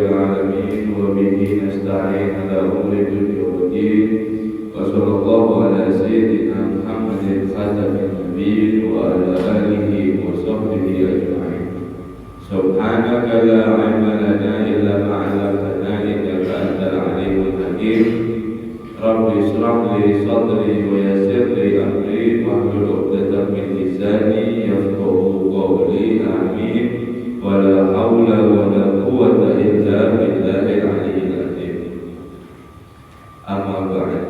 العالمين وبه نستعين على أمر الدنيا والدين وصلى الله على سيدنا محمد خاتم النبيين وعلى آله وصحبه أجمعين. سبحانك لا علم لنا إلا ما علمتنا إنك أنت العليم الحكيم. رب اشرح لي صدري ويسر لي أمري واحلل عقدة من لساني يفقهوا قولي آمين. ولا حول ولا قوة إلا بالله العلي العظيم. Amma ba'd.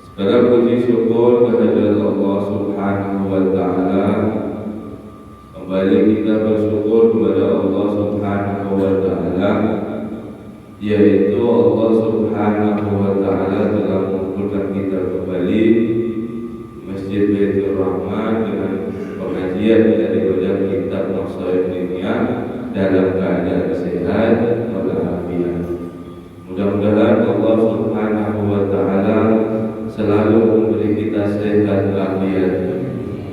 Segala puji syukur kehadirat Allah Subhanahu wa taala. Kembali kita bersyukur kepada Allah Subhanahu wa taala, yaitu Allah Subhanahu wa taala telah mengumpulkan kita kembali Masjid Baitur Rahman dengan pengajian daripada kitab Masail Dunia dalam keadaan sehat walafiat. Mudah-mudahan Allah Subhanahu wa taala selalu memberi kita sehat walafiat.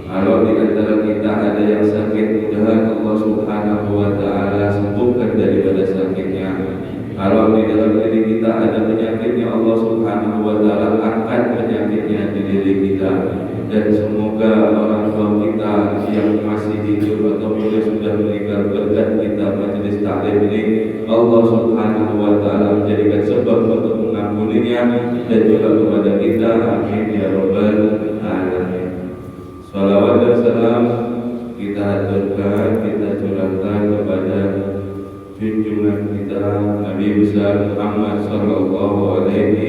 Kalau di antara kita ada yang sakit, mudah-mudahan Allah Subhanahu wa taala sembuhkan daripada sakitnya. Kalau di dalam diri kita ada penyakitnya, Allah Subhanahu wa taala angkat penyakitnya di diri kita. Dan semoga orang tua kita yang masih hidup atau yang sudah meninggal berkat kita majelis taklim ini, Allah Subhanahu wa taala menjadikan sebab untuk mengampuninya dan juga kepada kita. Amin ya rabbal alamin. Salawat dan salam kita haturkan, kita curahkan kepada junjungan kita Nabi besar Muhammad sallallahu alaihi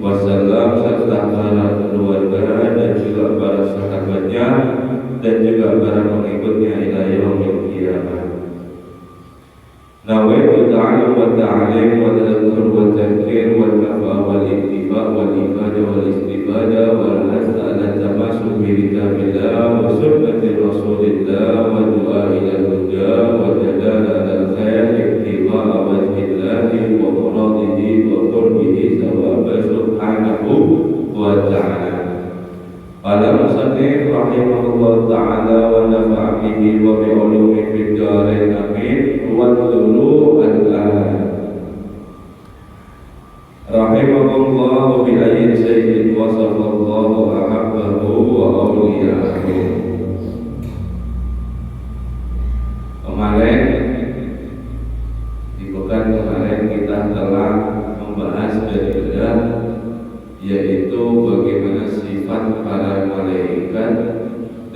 wasallam serta para keluarga dan juga para sahabatnya dan juga para pengikutnya ila yaumil qiyamah. Nawaitu ta'allum wa ta'alim wa tadhkur wa tadhkir wa nafa wal ittiba wal ibadah wal istibadah wal hasa ala tamasuk bi kitabillah wa sunnati rasulillah wa du'a ila huda wa jadala al khair ittiba wajhillahi wa muradihi wa qurbihi sawaba subhanahu wa ta'ala. Qala musannif rahimahullah ta'ala wa nafa'a bihi wa bi ulumi fid darain amin. Wadulu al-ayat rahimahullah bi ayyin sayyid wasafallahu ahabbahu wa awliyahu. Kemarin di pekan kemarin kita telah membahas daripada yaitu bagaimana sifat para malaikat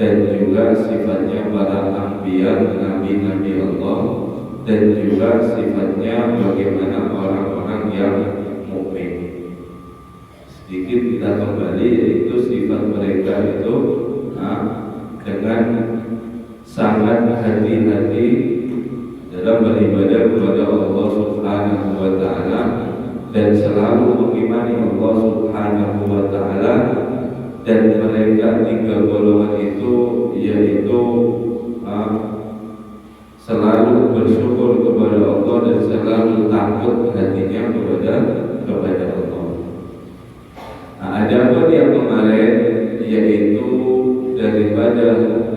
dan juga sifatnya para anbiya, nabi-nabi Allah, dan juga sifatnya bagaimana orang-orang yang mukmin. Sedikit kita kembali, yaitu sifat mereka itu dengan sangat hati-hati dalam beribadah kepada Allah Subhanahu wa taala dan selalu mengimani Allah Subhanahu wa taala. Dan mereka tiga golongan itu yaitu selalu bersyukur kepada Allah dan selalu takut hatinya kepada Allah. Ada pun yang kemarin yaitu daripada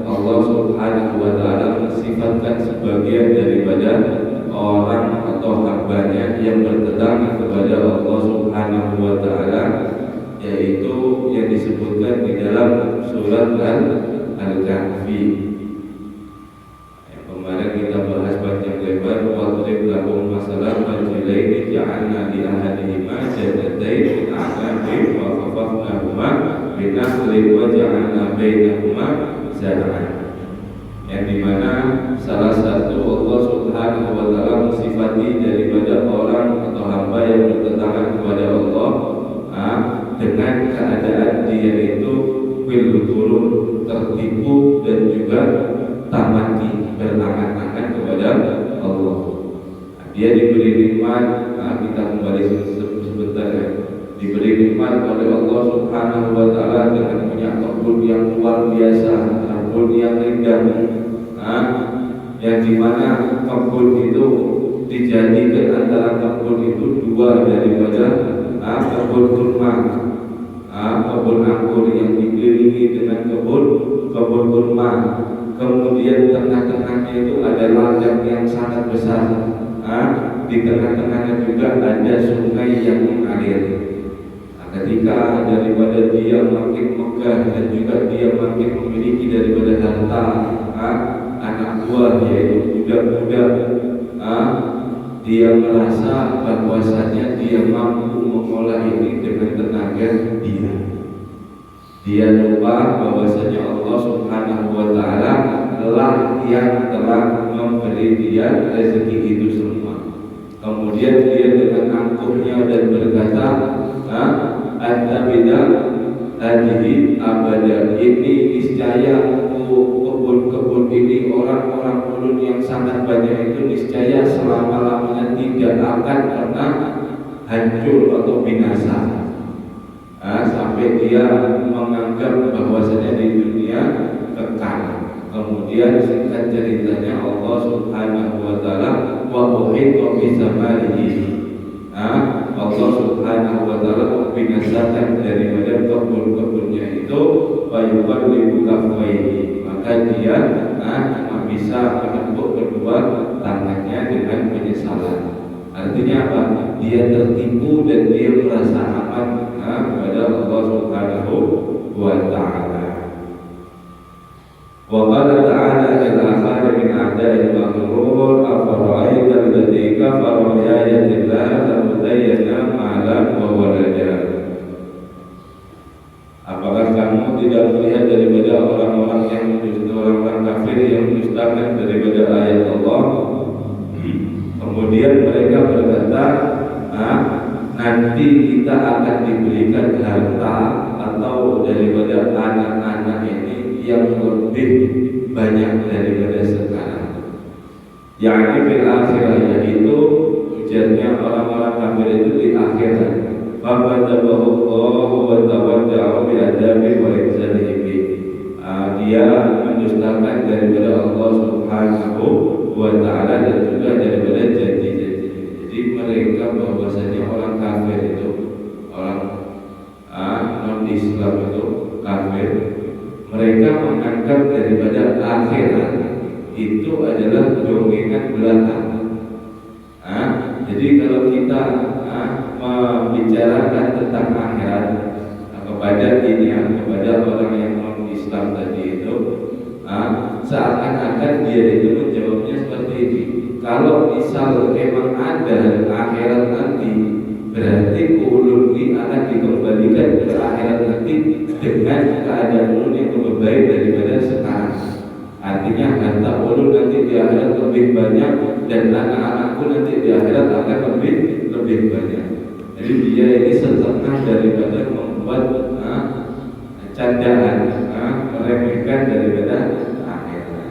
Allah Subhanahu wa taala mensifatkan sebagian daripada orang atau hambanya yang bertetangga kepada Allah Subhanahu wa taala, yaitu yang disebutkan di dalam surat Al-Kahfi. Yang kemarin kita bahas panjang lebar, wadrib lahum masalan rajulaini ja'alna li ahadihima jannatayn min a'nabin wa khafafnahuma bi nakhlin wa ja'alna bainahuma zar'an. Yang dimana salah satu Allah Subhanahu wa taala mensifati daripada orang atau hamba yang bertetangga kepada Allah dengan keadaan dia itu bil-ghurur, tertipu dan juga tamati, berangan-angan kepada Allah. Dia diberi nikmat, kita kembali sebentar ya. Diberi nikmat oleh Allah Subhanahu wa taala dengan punya kebun yang luar biasa, kebun yang indah, yang dimana kebun itu dijadikan antara kebun itu dua daripada kebun kurma, kebun anggur yang dikelilingi dengan kebun kurma. Kemudian tengah-tengahnya itu ada ladang yang sangat besar, di tengah-tengahnya juga ada sungai yang mengalir. Ketika daripada dia makin megah dan juga dia makin memiliki daripada harta anak buah yaitu budak-budak, dia merasa bahwasanya dia mampu mengolah ini dengan tenaga dia. Dia lupa bahwasanya Allah Subhanahu wa Ta'ala lah yang telah memberi dia rezeki itu semua. Kemudian dia dengan angkuhnya dan berkata, At-tabida hadhihi abada, ini niscaya kebun-kebun ini, orang-orang ulun yang sangat banyak itu niscaya selama-lamanya tidak akan pernah hancur atau binasa. Sampai dia menganggap bahwasanya di dunia kekal. Kemudian singkat ceritanya Allah Subhanahu wa Ta'ala wa uhita bi samarihi, Allah Subhanahu wa Ta'ala membinasakan daripada kebun-kebunnya itu, fayuqallibu kaffaihi, maka dia cuma bisa menepuk kedua tangannya dengan penyesalan. Artinya apa? Dia tertipu dan dia merasa aman kepada Allah Subhanahu wa Ta'ala. Wa qala ta'ala lil akhari min a'da'il maghrur afara'aita alladhi kafara bi ayati Allah lamutayyana ma'lan wa walada. Apakah kamu tidak melihat daripada orang-orang yang orang-orang kafir yang mendustakan daripada ayat Allah? Kemudian mereka berkata, nanti kita akan diberikan harta atau daripada anak-anak ini yang lebih banyak daripada sekarang. Yang fil akhirah, yaitu ujarnya orang-orang kafir itu di akhirat. Fabadabahu wa tawadda'a bi adabi wa ihsanihi. Dia mendustakan daripada Allah Subhanahu wa Ta'ala dan juga daripada janji-janji. Jadi mereka bahwasanya orang kafir itu, orang non-Islam itu kafir, mereka menganggap daripada akhirat itu adalah dongeng belaka. Jadi kalau kita membicarakan tentang akhirat kepada kepada orang yang non-Islam tadi itu, seakan-akan dia itu menjawabnya seperti ini. Kalau misal memang ada akhirat nanti, berarti ulun ini akan dikembalikan ke akhirat nanti dengan keadaan ulun yang lebih baik daripada sekarang. Artinya harta ulun nanti di akhirat lebih banyak dan anak-anakku nanti di akhirat akan lebih banyak. Jadi dia ini setengah daripada membuat candaan, meremehkan daripada akhirat.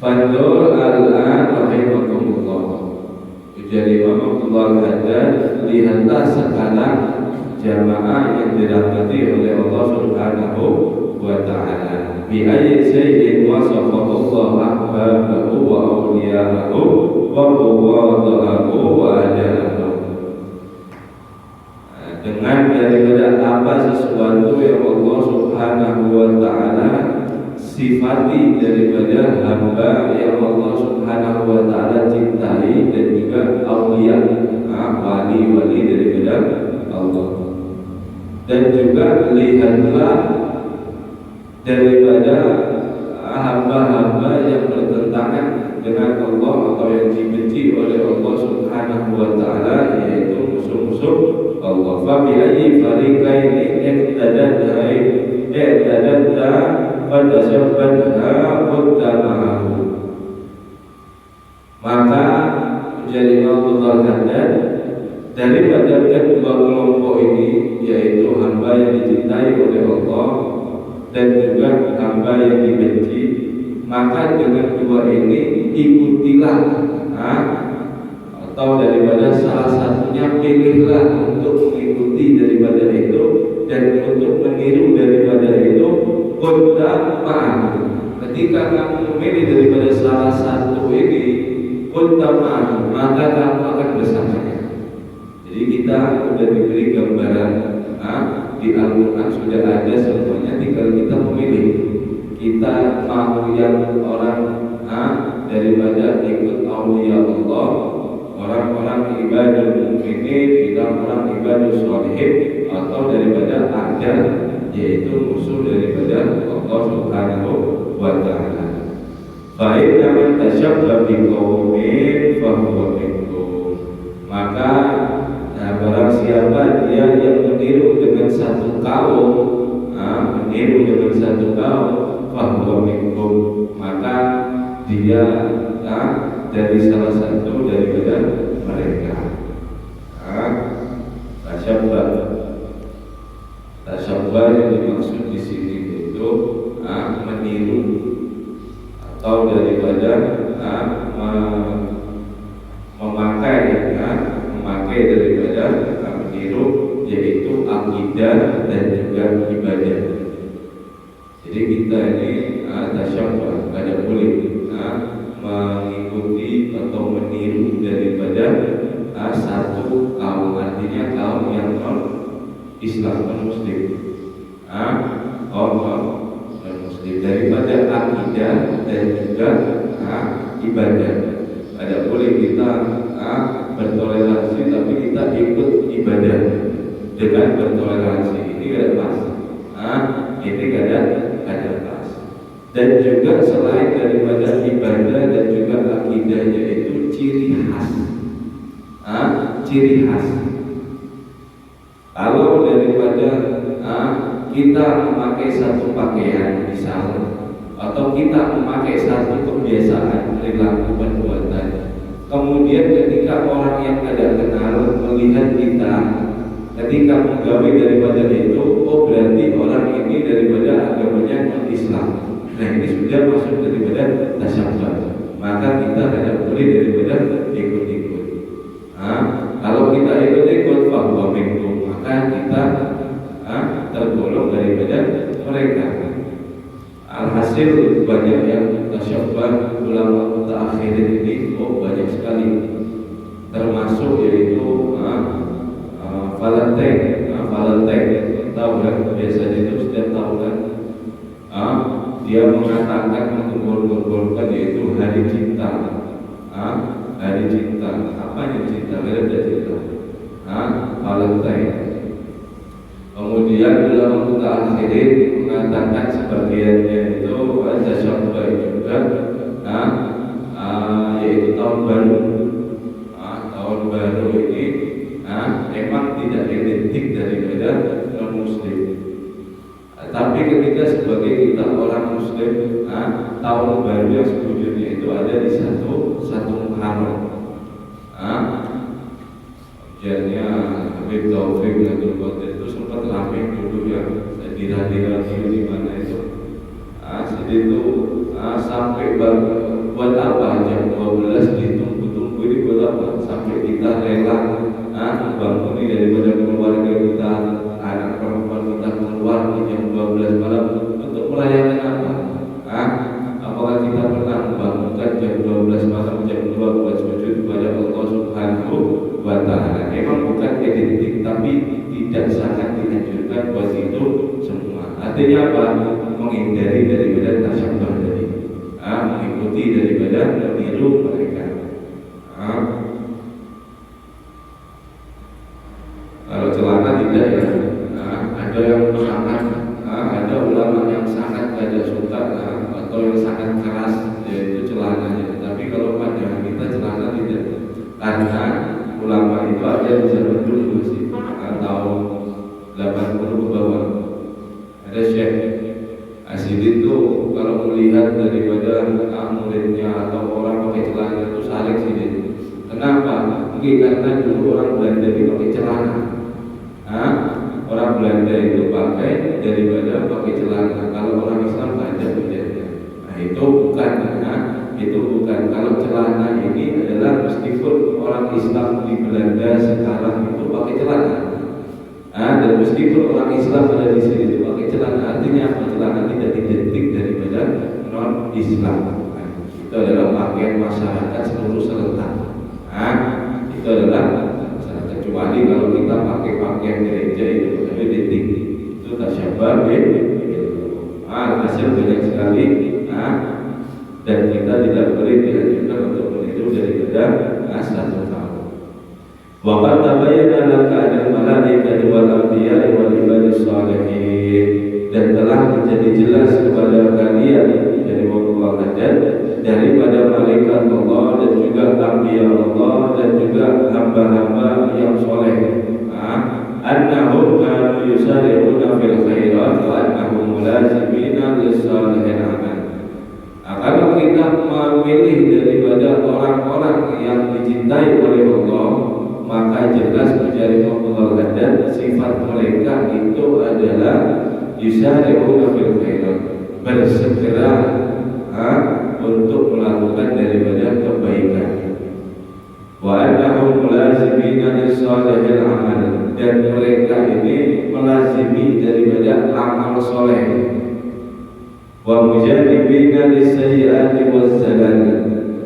Fandur al-an rahimakumullah. Jadi Imam Haddad, lihatlah sekarang jamaah yang dirahmati oleh Allah Subhanahu wa Ta'ala. Bi ayyi shay'in wasafahu Allah ahbabahu wa awliya'ahu wa quwwadahu wa ajalahu. Dengan daripada apa sesuatu yang Allah Subhanahu wa Ta'ala sifati daripada hamba yang Allah Subhanahu wa Ta'ala cintai dan juga aulia, wali-wali daripada Allah. Dan juga lihatlah daripada hamba-hamba yang bertentangan dengan Allah atau yang dibenci oleh Allah Subhanahu wa Ta'ala, yaitu musuh-musuh Allah. Fa bi ayyi fariqaini iqtadadha fadasabbatha qudamahu. Maka menjadi Imam Haddad daripada kedua kelompok ini, yaitu hamba yang dicintai oleh Allah dan juga hamba yang dibenci, maka dengan dua ini ikutilah, atau daripada salah satunya pilihlah untuk mengikuti daripada itu dan untuk meniru daripada itu. Ketika kamu memilih daripada salah satu ini, maka kamu akan bersamanya. Jadi kita sudah diberi gambaran, di Al-Quran sudah ada semuanya, tinggal kita memilih. Kita mau yang orang daripada ikut aulia Allah, orang-orang ibadul mukminin, orang ibadul sholihin, atau daripada ada, yaitu musuh daripada Allah Subhanahu wa Ta'ala. Baik man tasyabbaha biqaumin fahuwa minhum. Maka barang siapa dia yang meniru dengan satu kaum, fahuwa minhum, maka dia dari salah satu daripada mereka. Tasyabbuh yang dimaksud di sini itu meniru atau daripada memakai daripada meniru, yaitu akidah dan juga ibadah. Jadi kita ini tasyabbuh, tidak boleh mengikuti atau meniru daripada satu kaum, artinya kaum yang non Islam, non Muslim, kaum non Muslim, daripada akidah dan juga ibadah. Tidak boleh kita bertoleransi tapi kita ikut ibadah dengan bertoleransi, ini tidak pas. Ini tidak pas. Dan juga selain daripada ibadah dan juga akidah, yaitu ciri khas. Ciri khas. Kalau daripada kita memakai satu pakaian misalnya, atau kita memakai satu kebiasaan perilaku perbuatan, kemudian ketika orang yang tidak kenal melihat kita, ketika menggawe daripada itu, oh berarti orang ini daripada agamanya non-Islam. Nah ini sudah masuk daripada tasyabbuh, maka kita tidak boleh daripada ikut-ikut. Kalau kita ikut-ikut fahuwa minhum, maka kita tergolong daripada mereka. Alhasil banyak yang tasyabbuh ulama mutaakhirin ini banyak sekali, termasuk yaitu Valentine, tahu kan, biasanya itu setiap tahun kan dia mengatakan menggol-golkan yaitu hari cinta. Hari cinta, apa yang cinta? Beda cinta. Valentine. Kemudian ulama mutaakhirin mengatakan sebagiannya itu tasyabbuh juga, yaitu tahun baru. Tahun baru ini memang tidak identik daripada non-Muslim. Tapi ketika sebagai kita orang Muslim, tahun baru yang sebujurnya itu ada di satu Muharram. Ujiannya Habib Taufik Abdul Qadir itu sempat ramai dulu ya, di radio di mana itu. Jadi itu sampai buat apa jam 12 ditunggu-tunggu ini buat apa? Sampai kita rela membangun ini daripada keluarga kita, anak perempuan kita keluar di jam 12 malam untuk merayakan apa? Apakah kita pernah membangunkan jam 12 malam, jam 2 buat sujud kepada Allah Subhanahu wa Ta'ala? Memang bukan identik, tapi tidak sangat dianjurkan buat itu semua. Artinya apa? Menghindari daripada tasyabbuh tadi, mengikuti daripada meniru mereka. Kalau celana tidak ya, ada yang sangat, ada ulama yang sangat tidak suka atau yang sangat keras, yaitu celananya. Tapi kalau pada kita celana tidak, karena ulama itu ada di zaman dulu masih tahun 80 ke bawah. Ada Syekh Asidin itu kalau melihat daripada muridnya atau orang pakai celana itu saling sini. Kenapa? Mungkin karena dulu orang Belanda itu pakai celana. Orang Belanda itu pakai daripada pakai celana. Kalau orang Islam ada bedanya. Nah itu bukan. Kalau celana ini adalah meskipun orang Islam di Belanda sekarang itu pakai celana. Dan meskipun orang Islam ada di sini itu pakai celana, artinya apa? Celana tidak identik daripada non-Islam. Itu adalah pakaian masyarakat seluruh serentak. Itu adalah kecuali kalau kita pakai pakaian gereja itu identik, itu tasyabbuh. Hasil banyak sekali, dan kita tidak boleh 1 tahun. Wa qad tabayyana laka anal malaikati wal anbiya'i wal ibadis shalihin, dan telah menjadi jelas kepada kalian dari Allah Haddad daripada malaikat Allah dan juga anbiya Allah dan juga hamba-hamba yang soleh, annahum kanu yusari'una fil khairat wa annahum mulazimina lis-salihin amal. Kalau kita memilih daripada orang-orang yang dicintai oleh Allah, maka jelas menjadi Allah dan sifat mereka itu adalah yusari'una fil khairat, bersegera untuk melakukan daripada kebaikan. Wa annahum mulazimina lis-salihil amal, dan mereka ini melazimi daripada amal soleh. Wa mujadibina lis-sayyi'ati waz-zalal,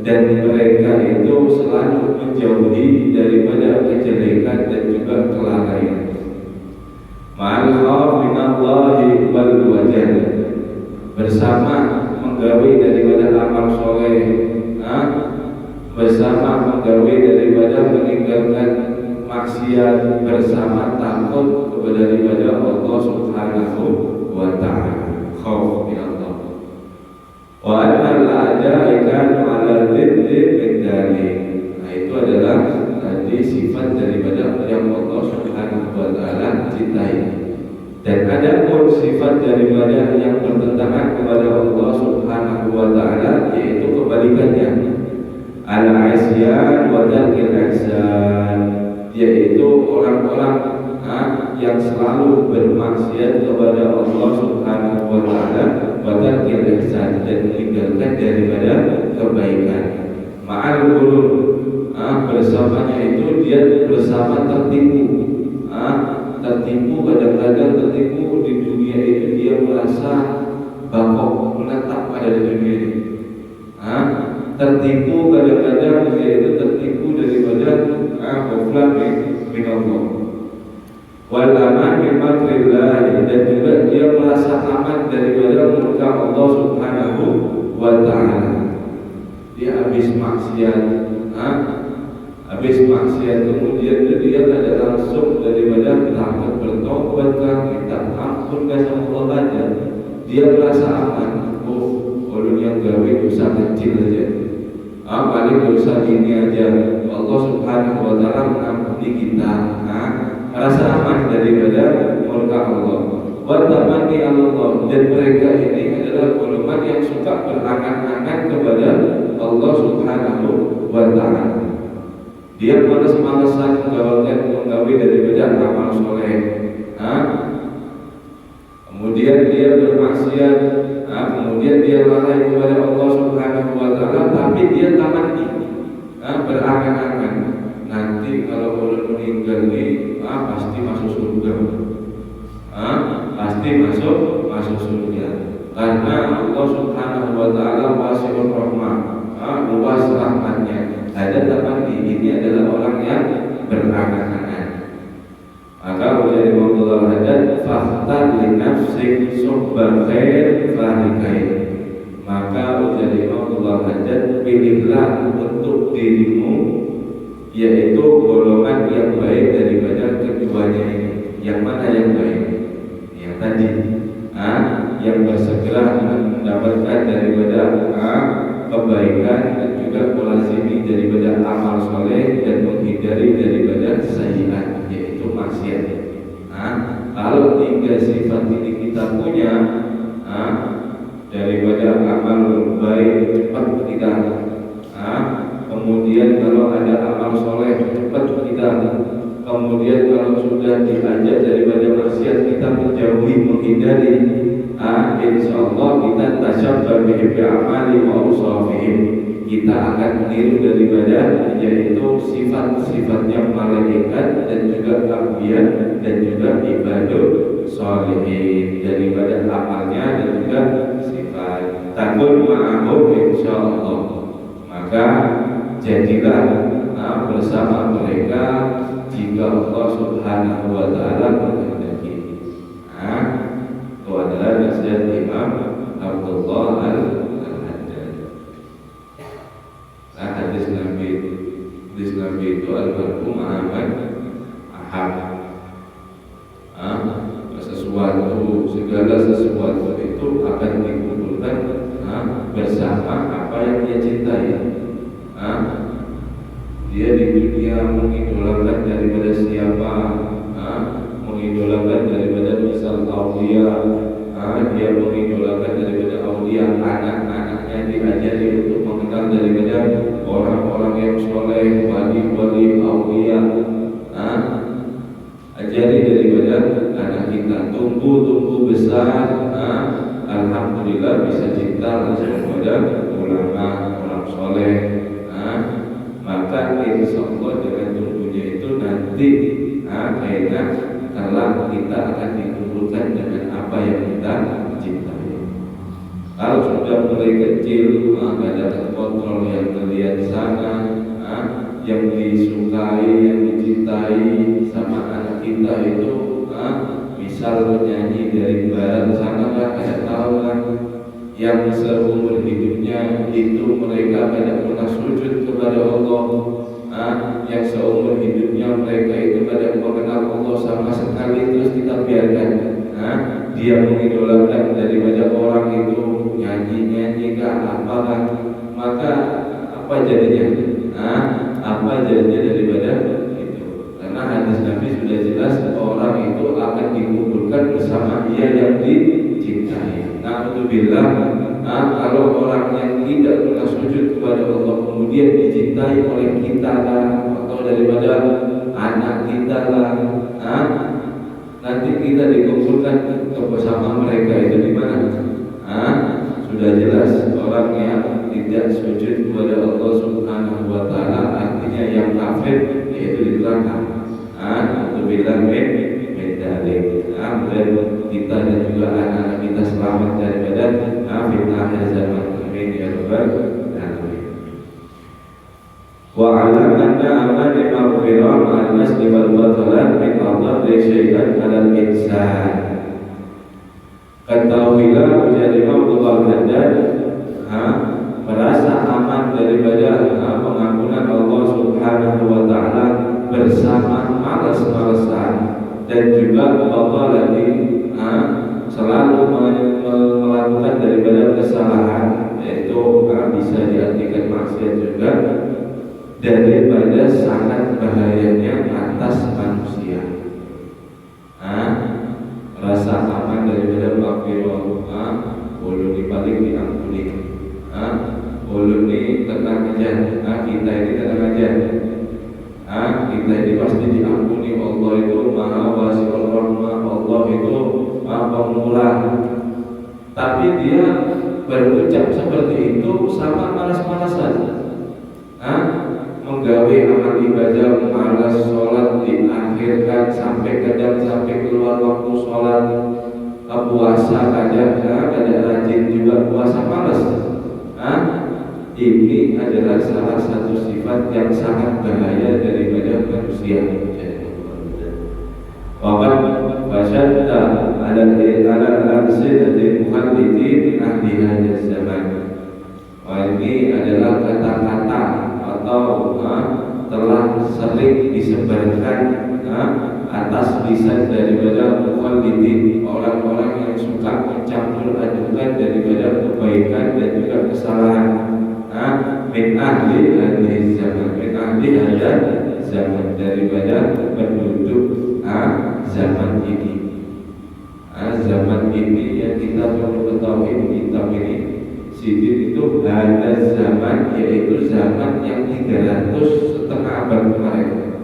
dan mereka itu selalu menjauhi daripada kejelekan dan juga kelalaian. Ma'al khawf minallahi wal wajal, bersama menggawe daripada amal soleh, bersama menggawe daripada meninggalkan maksiat, bersama takut kepada daripada Allah Subhanahu wa ta'ala. Khauf min Allah. Wa annal a'da'i kanu 'ala dhiddi min dhalik. Nah, itu adalah tadi sifat daripada yang Allah Subhanahu wa ta'ala cintai. Dan ada pun sifat daripada yang bertentangan kepada Allah Subhanahu wa ta'ala, yaitu kebalikannya, al-'isyan wa tarkil ihsan, yaitu orang-orang yang selalu bermaksiat kepada Allah Subhanahu wa ta'ala, wa tarkil ihsan, dan meninggalkan daripada kebaikan. Ma'al ghurur, bersamanya itu dia bersama tertipu. Tertipu, kadang-kadang tertipu di dunia itu dia merasa bangkok, menetap pada dunia ini. Tertipu, kadang-kadang dia itu tertipu daripada ghaflan min Allah. Wal aman min makrillah, dan juga dia merasa aman daripada murka Allah Subhanahu wa ta'ala. Dia habis maksiat, kemudian dia tidak langsung daripada takut bertobat, minta ampun sama Allah aja. Dia merasa aman. Kalau yang gawe dosa kecil aja, paling dosa ini aja, Allah Subhanahu wa ta'ala mengampuni kita. Merasa aman daripada murka Allah. Wa tamanni Allah, dan mereka ini adalah golongan yang suka berangan-angan kepada Allah Subhanahu wa ta'ala. Dia malas-malasan menggawe daripada amal soleh. Kemudian dia bermaksiat, kemudian dia lalai kepada Allah Subhanahu wa ta'ala, tapi dia tamanni, berangan-angan, nanti kalau orang meninggal ini pasti masuk surga. Pasti masuk surga. Karena Allah Subhanahu wa ta'ala wasi'ur rahmah, luas rahmatnya. Ada tamanni, ini adalah orang yang berangan-angan. Maka menjadi Maulana Haddad, fahtar li nafsik suhbal khair fahikain. Maka menjadi Maulana Haddad, pilihlah untuk dirimu yaitu golongan yang baik daripada keduanya ini. Yang mana yang baik? Yang tadi, yang bersegera mendapatkan daripada kebaikan dan juga melazimi daripada amal soleh dan menghindari daripada sayyi'at, yaitu maksiat. Kalau 3 sifat ini kita punya, daripada amal baik cepat kita, kemudian kalau ada amal soleh cepat kita, kemudian kalau sudah diajak daripada maksiat kita menjauhi, menghindari, insyaallah kita tasyabbaha bi amali wa usafihim, kita akan meniru daripada yaitu sifat-sifatnya malaikat dan juga anbiya dan juga ibadah sholihin, daripada amalnya dan juga sifat. Takun ma'ahum insyaallah, maka jadilah bersama mereka jika Allah Subhanahu wa ta'ala menghendaki. Itu adalah nasihat Imam Abdullah Al-Haddad. Hadis Nabi Islam itu al-mar'u ma'aman ahab. Segala sesuatu itu akan dikumpulkan bersama apa yang dia cintai. Dia di dunia mengidolakan daripada siapa, mengidolakan daripada misal aulia, dia mengidolakan daripada aulia, anak-anaknya diajari untuk mengenal daripada orang-orang yang soleh, wali-wali aulia. Ajari daripada anak kita, tumbuh besar, alhamdulillah bisa cinta langsung kepada ulama, orang soleh. Maka insya Allah dengan tumbuhnya itu nanti akhirnya kelak kita akan dikumpulkan dengan apa yang kita cintai. Kalau sudah mulai kecil, ada kontrol yang terlihat sana, yang disukai, yang dicintai sama anak kita itu, misal nyanyi dari barat sana lah, kayak tahu lah, yang seumur hidupnya itu mereka tidak pernah sujud kepada Allah, yang seumur hidupnya mereka itu tidak mengenal Allah sama sekali, terus kita biarkan dia mengidolakan daripada orang itu nyanyi kah apalah, maka apa jadinya? Apa jadinya daripada itu? Karena hadis Nabi sudah jelas orang itu akan dikumpulkan bersama dia yang dicintai. Alhamdulillah, kalau orang yang tidak pernah sujud kepada Allah kemudian dicintai oleh kita lah, atau daripada anak kita lah, nanti kita dikumpulkan bersama mereka itu di mana? Sudah jelas orang yang tidak sujud kepada Allah Subhanahu wa Ta'ala, artinya yang kafir, yaitu di neraka. Untuk bilang medalik. Dan kita dan juga anak-anak kita selamat daripada fitnah akhir zaman ini ya Rabbal alamin. Wa 'alam anna amal maghfirah al-masli wal batalan min adalli syai'an 'alal insan. Ketahuilah ujar Imam Al-Haddad, merasa aman daripada pengampunan Allah Subhanahu wa Ta'ala bersama malas-malasan dan juga Allah lagi selalu melakukan daripada kesalahan, yaitu bisa diartikan maksiat juga, daripada sangat bahayanya atas manusia. Rasa aman daripada maghfirah, ulun ini paling diampuni, ulun ini tenang aja, kita ini tenang aja, kita ini pasti diampuni. Allah itu maha wasi'ul rahmah, Allah itu maha pemurah. Tapi dia berucap seperti itu sama malas-malasan, menggawe amal ibadah, malas sholat diakhirkan sampai kadang sampai keluar waktu sholat, puasa kadang rajin juga puasa malas. Ini adalah salah satu sifat yang sangat bahaya daripada manusia. Waqad fasyadda al-sinati muhallidin ahli hadis zaman. Ini adalah kata-kata atau telah sering disebarkan atas lisan daripada mukhallidin, orang-orang yang suka mencampur adukan daripada kebaikan dan juga kesalahan, min ahli zaman, min ahli hadis zaman, daripada penduduk zaman ini. Zaman ini yang kita perlu ketahui, kitab ini Sidin itu ada zaman, yaitu zaman yang 300 setengah abad kemarin,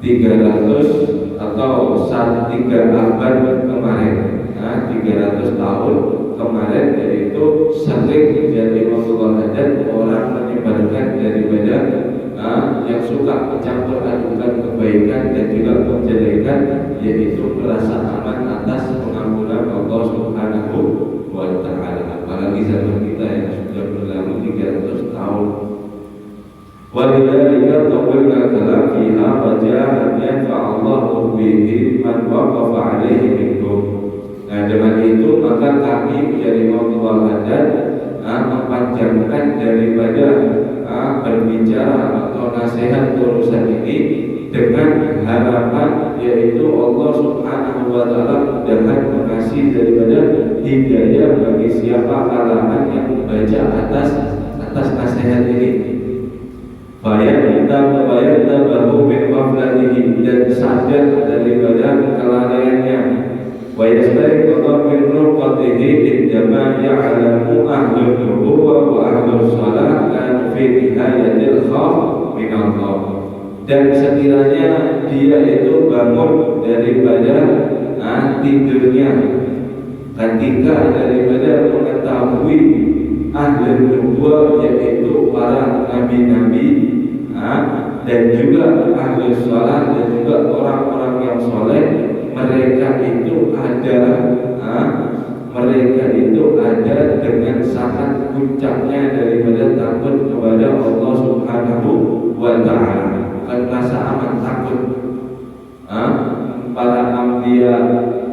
300 atau 3 abad kemarin, 300 tahun kemarin, yaitu sering menjadi masalah dan orang menyebarkan daripada yang suka mencampur adukan kebaikan dan juga kejelekan, yaitu merasa aman atas pengampunan Allah Subhanahu wa Ta'ala. Apalagi zaman kita yang sudah berlalu 300 tahun. Walidhalika tawilna kalam fiha raja'an yanfa'allahu bihi man waqafa alaihi minkum. Nah, dengan itu maka kami menjadi Maulana dan memanjangkan daripada berbicara atau nasihat urusan ini dengan harapan yaitu Allah Subhanahu wa taala mudahan mengasih daripada hidayah bagi siapa kalangan yang membaca atas nasihat ini. Bayar bahu min waflatihi, dan sadar daripada kelalaiannya. Wa yastari qadar min rufatihi indama ya'lamu ahlul nubuwah wa ahlul salat kan fi nihayatil khawf min Allah. Dan sekiranya dia itu bangun daripada tidurnya ketika daripada mengetahui ahli nubuwah yaitu para nabi-nabi dan juga ahli sholat dan juga orang-orang yang soleh, mereka itu ada dengan sangat puncaknya daripada takut kepada Allah Subhanahu wa taala. Bukan rasa aman, takut. Para anbiya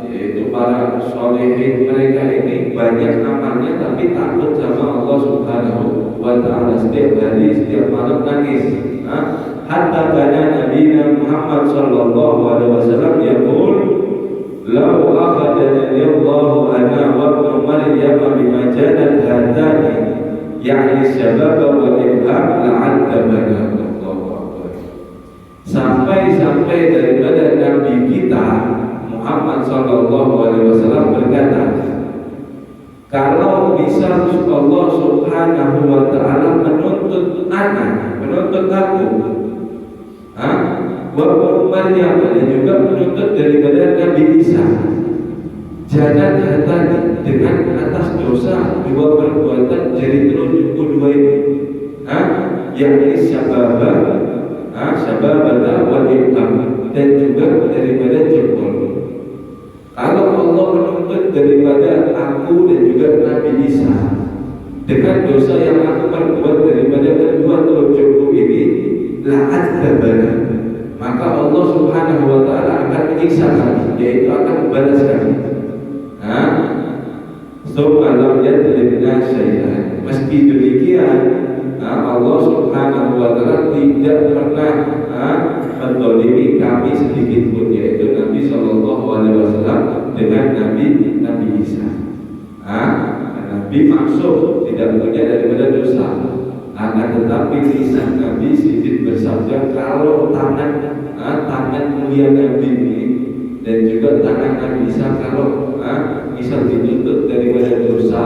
yaitu para sholehin, mereka ini banyak amalnya tapi takut sama Allah Subhanahu wa taala. Setiap hari, setiap malam nangis. Hatta kana Nabi Muhammad sallallahu alaihi wasallam yaqul law akhadani Allah ana wa ibn Maryam bima jadat hadani ya'ni syabab wal ibham la'adzabana. Sampai daripada Nabi kita Muhammad sallallahu alaihi wasallam berkata, kalau bisa Allah Subhanahu wa taala menuntut aku, wa Maryam, dan juga menuntut daripada Nabi Isa, jangan hatani dengan atas dosa dua perbuatan jari telunjukku dua ini, yakni syababata wal ibham, dan juga daripada jempol. Kalau Allah menuntut daripada aku dan juga Nabi Isa dengan dosa yang aku perbuat daripada kedua telunjukku ini, la'adzabana, maka Allah Subhanahu wa taala akan menyiksa kami, yaitu akan membalas kami. Subhanallah yadlibna syai'an. Meski demikian, Allah Subhanahu wa taala tidak pernah mendolimi kami sedikit pun, yaitu Nabi sallallahu alaihi wasallam dengan Nabi Isa. Nabi maksud tidak punya daripada dosa. Tetapi lisan Nabi sedikit bersabda, kalau tangan mulia Nabi ini dan juga tangan Nabi Isa kalau bisa dituntut daripada dosa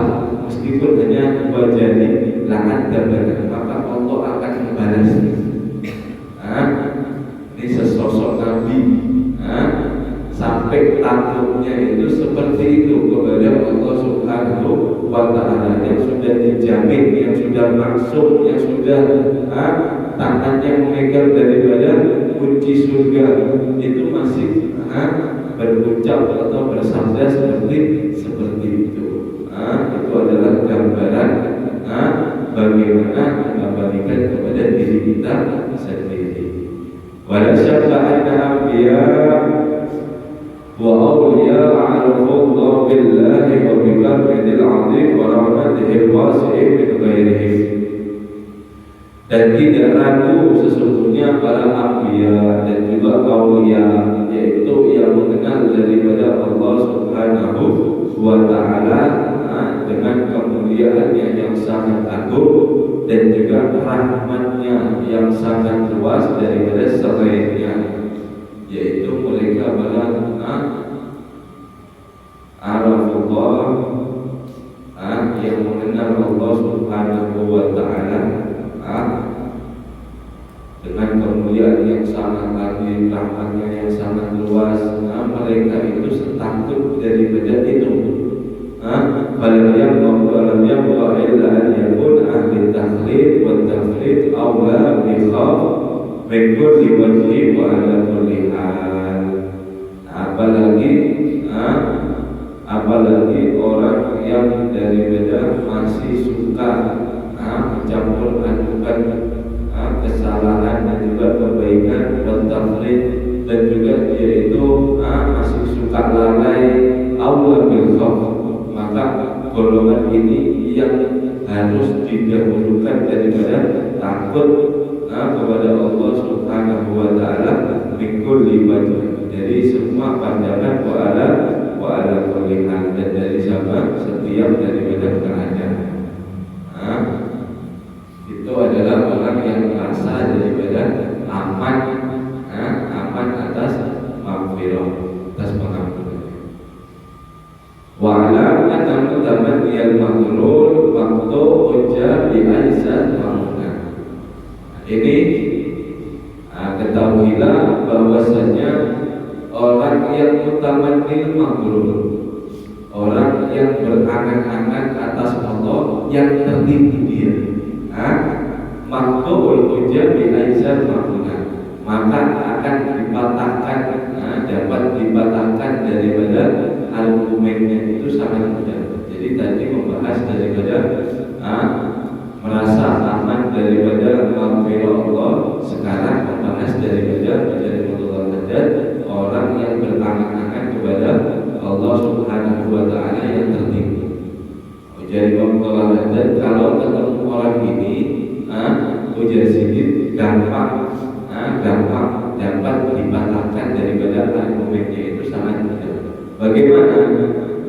meskipun hanya dua jari, la'adzabana, maka Allah akan membalas. Ini sesosok Nabi sampai takutnya itu seperti itu kepada Allah Subhanahu wa taala, yang sudah dijamin, yang sudah maksum, yang sudah tangannya memegang daripada kunci surga, itu masih berucap atau bersabda seperti itu. Itu adalah gambaran bagaimana mengabadikan kepada diri kita sendiri. Wala syakka anna anbiya wa awliya a'rafullah billahi wa bi fadlil 'azim wa rahmatihi wasi'in min ghairihim. Dan tidak ragu sesungguhnya para anbiya dan juga aulia, yaitu yang mengenal daripada Allah Subhanahu wa taala dengan kemuliaannya yang sangat agung dan juga rahmatnya yang sangat luas daripada selainnya, yaitu mereka arafullah, yang mengenal Allah Subhanahu wa taala dengan kemuliaan yang sangat agung, rahmatnya yang sangat luas. Mereka itu takut daripada itu. Falam yabqa illa an yakun ahli taklid wa tafrid awla bi khawf min kulli wajhi wa ala kulli hal. Apalagi orang yang daripada masih suka mencampur adukan kesalahan dan juga kebaikan, dan tafrid, dan juga dia itu masih suka lalai awla bil khawf, maka golongan ini yang harus didahulukan daripada takut. takut kepada Allah Subhanahu wa taala min kulli wajh, dari semua pandangan wa ala kulli hal, dan dari setiap daripada keadaan. Itu adalah orang yang merasa daripada aman atas maghfirah, atas pengampunan. Wa alam anna mutamaniyal maghrur waqtu hujja bi aisan mauna. Ini ketahuilah bahwasanya orang yang mutamannil maghrur, orang yang berangan-angan atas Allah, yang tertipu dia, maqtul hujja bi aisan mauna, maka akan dipatahkan, dapat dipatahkan daripada argumennya itu sangat mudah. Jadi tadi membahas daripada merasa aman daripada maghfirah Allah, sekarang membahas daripada orang yang berangan-angan kepada Allah Subhanahu wa taala yang tertipu. Jadi kalau ketemu orang ini, ujar sedikit gampang dapat dipatahkan daripada argumennya itu sangat mudah. Bagaimana?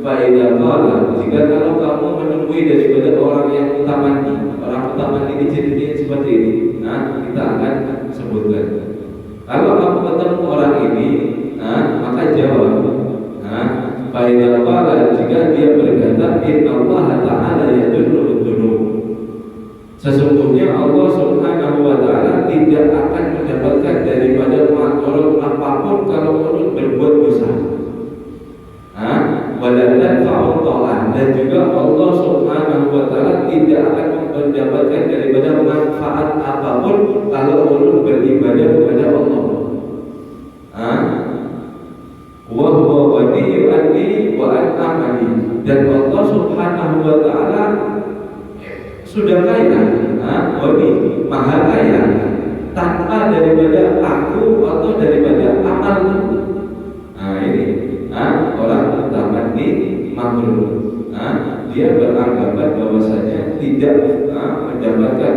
Faedah qala, jika kalau kamu menemui daripada orang yang utaman ini cirinya seperti ini, kita akan sebutkan. Kalau kamu ketemu orang ini, maka jawab. Faedah qala, jika dia berkata inna Allah ta'ala yadurru dzunub, sesungguhnya Allah Subhanahu wa taala tidak akan mendapatkan daripada makhluk apapun kalau orang berbuat dosa. Waladan fa'utta'an, dan juga Allah Subhanahu wa taala tidak akan mendapatkan daripada manfaat apapun kalau orang beribadah kepada Allah. Wa huwa waliyyu anni wa an amali, dan Allah Subhanahu wa taala sudah kaya, wali maha kaya, tanpa daripada aku atau daripada amalku. Ini orang utama ini makhluk. Dia beranggapan bahwasanya tidak mendapatkan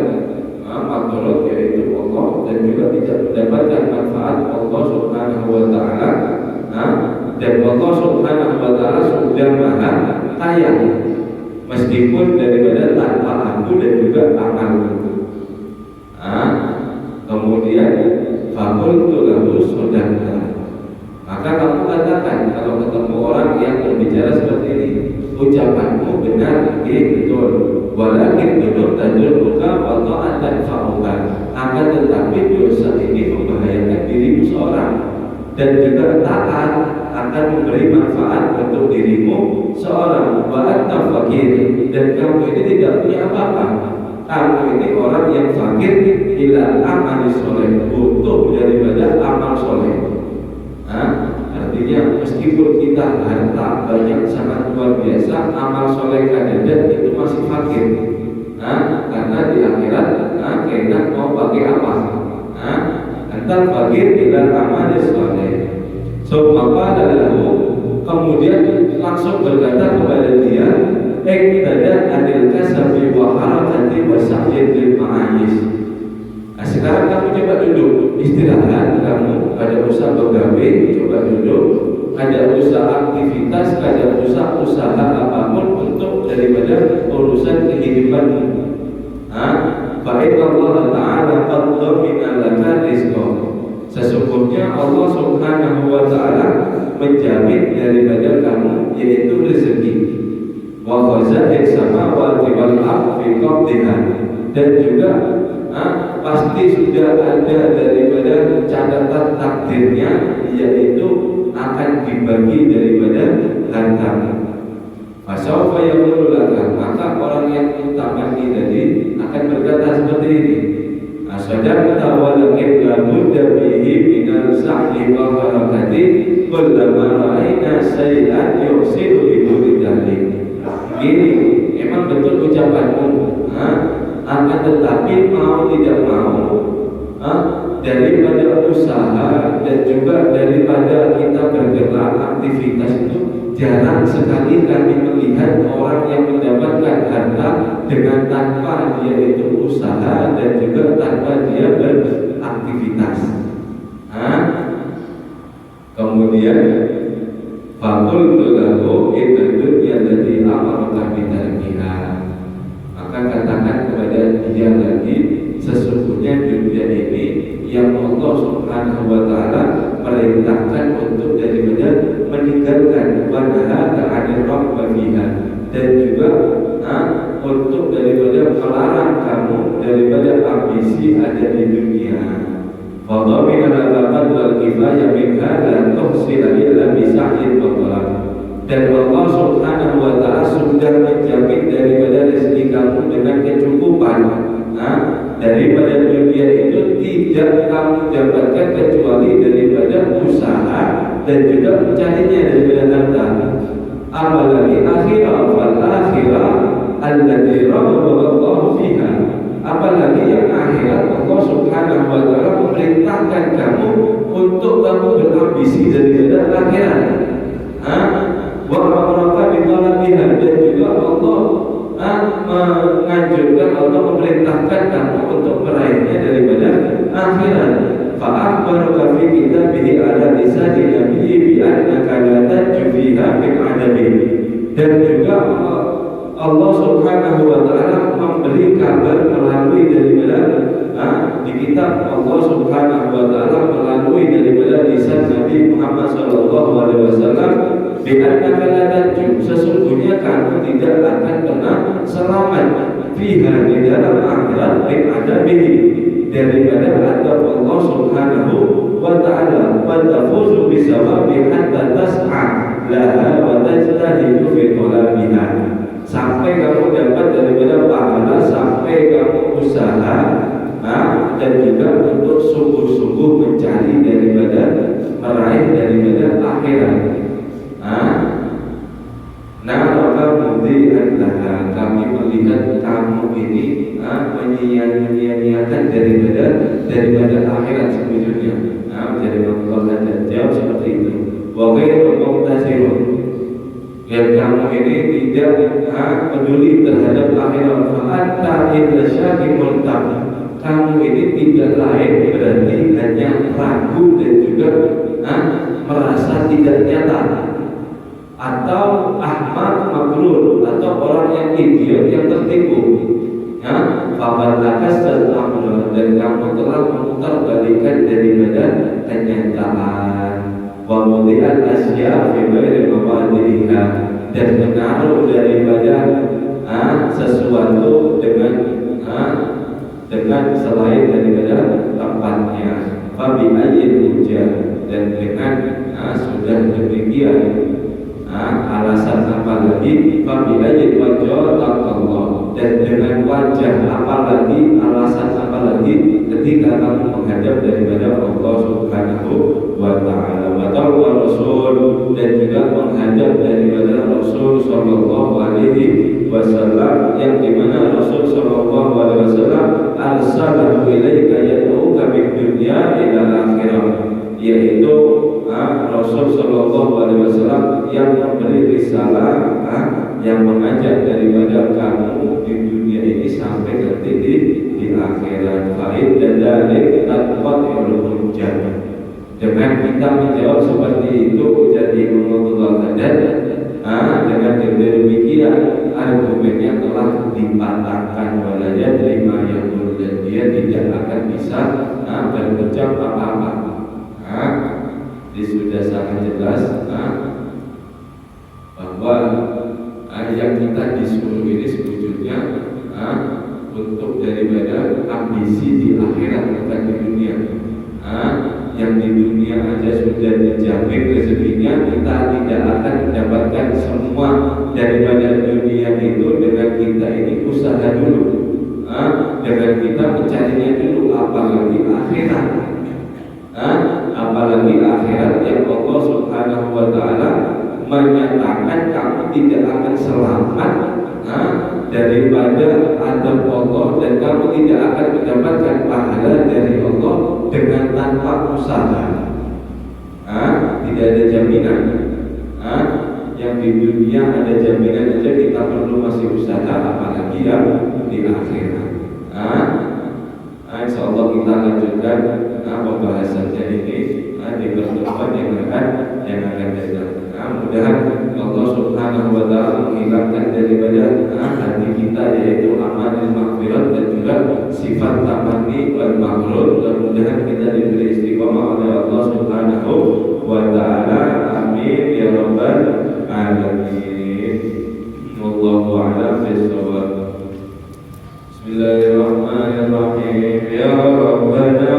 makhluk yaitu Allah, dan juga tidak mendapatkan manfaat Allah Subhanahu wa taala, dan Allah Subhanahu wa taala sudah maha kaya, meskipun daripada tanpa aku dan juga amalku. Kemudian fakultu lahu sodaka, maka kamu katakan kalau ketemu orang yang berbicara seperti ini, ucapanmu benar, betul, walakin betul tajurruka wa ta'atan fa'uka, akan tetapi dosa ini membahayakan dirimu seorang, dan juga taat akan memberi manfaat untuk dirimu seorang. Wa anta fakir, dan kamu ini tidak punya apa-apa. Kamu ini orang yang fakir ila amal soleh, butuh daripada amal soleh. Artinya meskipun kita harta banyak sangat luar biasa, amal soleh kadang itu masih fakir. Karena di akhirat kita mau pakai apa? Antar fakir ila amal soleh. Maka lalu kemudian langsung berkata kepada dia, iktada adil kasabi wa harakati wa sa'yin lil ma'ayis. Sekarang kamu coba duduk, istirahat, kamu ada usaha pegawai, coba duduk, ada usaha aktivitas, ada usaha apapun untuk daripada urusan kehidupanmu. Fa'in Allah Ta'ala qad dhamina laka rizqah, sesungguhnya Allah Subhanahu wa taala menjamin daripada kamu yaitu rezeki. Wa khaza'is samawati wal ardi fi qabdiha, dan juga pasti sudah ada daripada catatan takdirnya, yaitu akan dibagi daripada hartamu. Fasawfa yaqulu laka, maka orang yang utama ini tadi akan berkata seperti ini, asadaqta walakin la budda bihi minal sa'li wa harakati kullama ra'ayna sayyi'an yusiru biduni dalil. Gini, emang betul ucapanmu, akan tetapi mau tidak mau, daripada usaha dan juga daripada kita bergerak aktivitas itu Jarang sekali kami melihat orang yang mendapatkan harta dengan tanpa dia itu usaha dan juga tanpa dia beraktivitas. Kemudian fakultu lahu inna dunya allati amaraka bitarkiha. Maka katakan kepada dia lagi, sesungguhnya dunia ini yang Allah Subhanahu wa taala perintahkan untuk daripada meninggalkan wanaha ta'anil rabbiha, dan juga untuk daripada melarang kamu daripada ambisi ada di dunia. Fadhamina al-abad wal kifayah minha la tuhsila illa bisa'in wa talab. Dan Allah Subhanahu wa taala sudah menjamin daripada rezeki kamu dengan kecukupan. Daripada dunia itu tidak kamu dapatkan kecuali daripada usaha dan juga mencarinya daripada harta. Apalagi akhirah wal akhirah allati rabbahu fiha. Apalagi yang akhirat Allah Subhanahu wa taala memerintahkan kamu untuk kamu berambisi daripada akhirat. Wa amaraka bi talabiha, dan juga Allah menganjurkan, Allah memerintahkan kamu untuk meraihnya daripada akhirat. Fa'akhbaraka fi kitabihi ala lisani nabiyyi bi annaka la tanju fiha min adabi. Dan juga Allah Subhanahu wa taala memberi kabar melalui daripada di kitab Allah Subhanahu wa taala melalui daripada lisan Nabi Muhammad sallallahu alaihi wasallam, bi annaka la tanju, sesungguhnya kamu tidak akan pernah selamat fiha di dalam akhirat min adabihi, daripada adab Allah Subhanahu wa taala, wa tafuzu bi sawabi hatta tas'a laha wa tajtahidu fi talabiha, sampai kamu dapat daripada pahala, sampai kamu usaha dan juga untuk sungguh-sungguh mencari daripada meraih daripada akhirat. Maka mudhi'an kami melihat kamu ini menyia-nyiakan daripada akhirat sebetulnya. Jadi Allah dan jawab seperti itu. Wa ghairu muqtasirun, yang kamu ini tidak peduli terhadap akhirat. Fa'atta illa syakimul tam, kamu ini tidak lain berarti hanya ragu dan juga merasa tidak nyata, atau ahmad magrur, atau orang yang idiot yang tertipu. Faqad lakasal amr, dan kamu telah memutar balikan daripada kenyataan. Wa mudhi'al asya fi ghairi mawadi'iha, dan menaruh daripada sesuatu dengan selain daripada tempatnya. Fa bi ayyin hujjah, dan dengan sudah demikian alasan apa lagi? Fa bi ayyin wajh Allah, dan dengan wajah apa lagi, alasan apa lagi ketika kamu menghadap daripada Allah Subhanahu wa ta'ala. Wa ta'ala Rasul, dan juga menghadap daripada Rasul sallallahu alaihi wasallam, yang dimana Rasul sallallahu alaihi wasallam arsalahu ilaika yad'uka bid dunya ila akhirah, yaitu Rasul sallallahu alaihi wasallam yang memberi risalah, yang mengajak daripada kamu di dunia ini sampai nanti di akhirat. Faid dan dalik tanqatul hujjah. Dengan kita menjawab seperti itu, jadi mengutul dan dengan demikian argumennya telah dipatahkan, walaya terima yang dulu, dan dia tidak akan bisa berucap apa-apa. Sudah sangat jelas bahwa yang kita disuruh ini sebetulnya untuk daripada ambisi di akhirat, bukan di dunia. Yang di dunia aja sudah dijamin rezekinya, kita tidak akan mendapatkan semua daripada dunia itu dengan kita ini usaha dulu, dengan kita mencarinya dulu, apalagi akhirat. Apalagi akhirat yang Allah Subhanahu wa ta'ala menyatakan kamu tidak akan selamat daripada adab Allah, dan kamu tidak akan mendapatkan pahala dari Allah dengan tanpa usaha. Tidak ada jaminan. yang di dunia ada jaminan aja kita perlu masih usaha, apalagi yang di akhirat. Insya Allah kita lanjutkan pembahasannya ini di pertemuan yang akan datang. Mudah-mudahan Allah Subhanahu wa Ta'ala menghilangkan daripada hati kita yaitu amal maghfirah dan juga sifat tamanni wal maghrur. Mudah-mudahan kita diberi istiqomah oleh Allah Subhanahu wa Ta'ala. Amin ya rabbal alamin. Wallahu a'lam bishawab. Bismillahirrahmanirrahim. Ya Rabbana